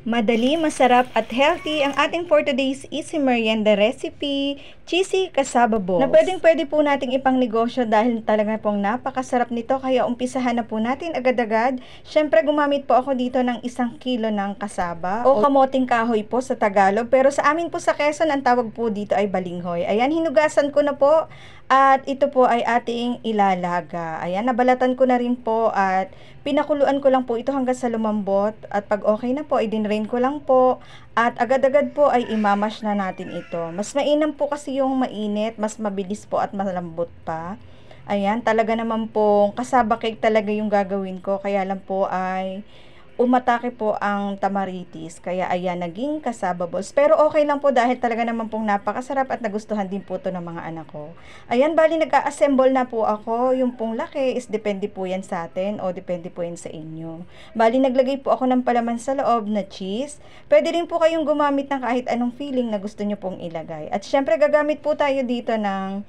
Madali, masarap at healthy ang ating for today's easy merienda recipe, cheesy cassava balls. Na pwede po nating ipang negosyo dahil talaga pong napakasarap nito, kaya umpisahan na po natin agad-agad. Syempre gumamit po ako dito ng 1 kilo ng cassava o kamoting kahoy po sa Tagalog, pero sa amin po sa Quezon ang tawag po dito ay balinghoy. Ayan, hinugasan ko na po at ito po ay ating ilalaga. Ayan, nabalatan ko na rin po at pinakuluan ko lang po ito hanggang sa lumambot, at pag okay na po, i-drain ko lang po at agad-agad po ay imamash na natin ito. Mas mainam po kasi yung mainit, mas mabilis po at malambot pa. Ayan, talaga naman po cassava cake talaga yung gagawin ko, kaya lang po ay umatake po ang tamaritis, kaya ayan, naging cassava balls. Pero okay lang po dahil talaga naman pong napakasarap at nagustuhan din po to ng mga anak ko. Ayan, bali nag-a-assemble na po ako. Yung pong laki is depende po yan sa atin o depende po yan sa inyo. Bali naglagay po ako ng palaman sa loob na cheese. Pwede rin po kayong gumamit ng kahit anong filling na gusto nyo pong ilagay. At syempre gagamit po tayo dito ng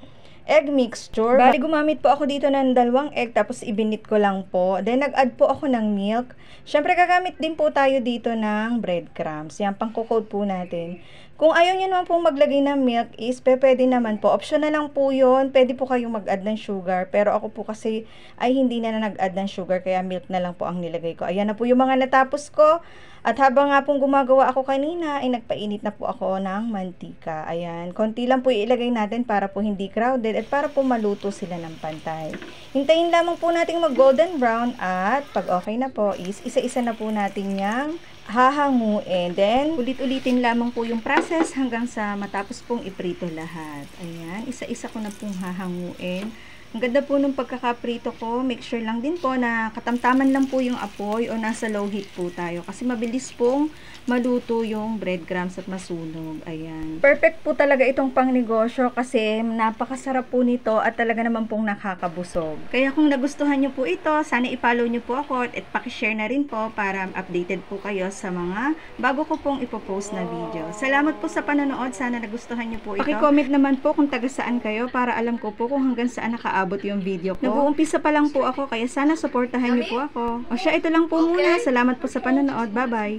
egg mixture. Bali gumamit po ako dito ng 2 egg, tapos ibinit ko lang po. Then nag-add po ako ng milk. Syempre gagamit din po tayo dito ng breadcrumbs. Yan, pang-coat po natin. Kung ayaw nyo naman pong maglagay ng milk is pwede naman po. Optional lang po yun. Pwede po kayong mag-add ng sugar. Pero ako po kasi ay hindi na nag-add ng sugar, kaya milk na lang po ang nilagay ko. Ayan na po yung mga natapos ko. At habang nga pong gumagawa ako kanina, ay nagpainit na po ako ng mantika. Ayan, konti lang po ilagay natin para po hindi crowded at para po maluto sila ng pantay. Hintayin lamang po natin mag golden brown, at pag okay na po is isa-isa na po natin yang hahanguin. Then, ulit-ulitin lamang po yung process hanggang sa matapos pong iprito lahat. Ayan, isa-isa ko na pong hahanguin. Ang ganda po nung pagkakaprito ko. Make sure lang din po na katamtaman lang po yung apoy o nasa low heat po tayo, kasi mabilis pong maluto yung breadcrumbs at masunog. Ayan. Perfect po talaga itong pangnegosyo kasi napakasarap po nito at talaga naman pong nakakabusog. Kaya kung nagustuhan nyo po ito, sana i-follow nyo po ako at pakishare na rin po para updated po kayo sa mga bago ko pong ipopost na video. Salamat po sa panonood. Sana nagustuhan nyo po ito. Paki-comment naman po kung taga saan kayo para alam ko po kung hanggang saan nakaabot yung video ko. Nag-uumpisa pa lang po ako, kaya sana supportahan nyo po ako. O siya, ito lang po muna. Salamat po sa panonood. Bye-bye!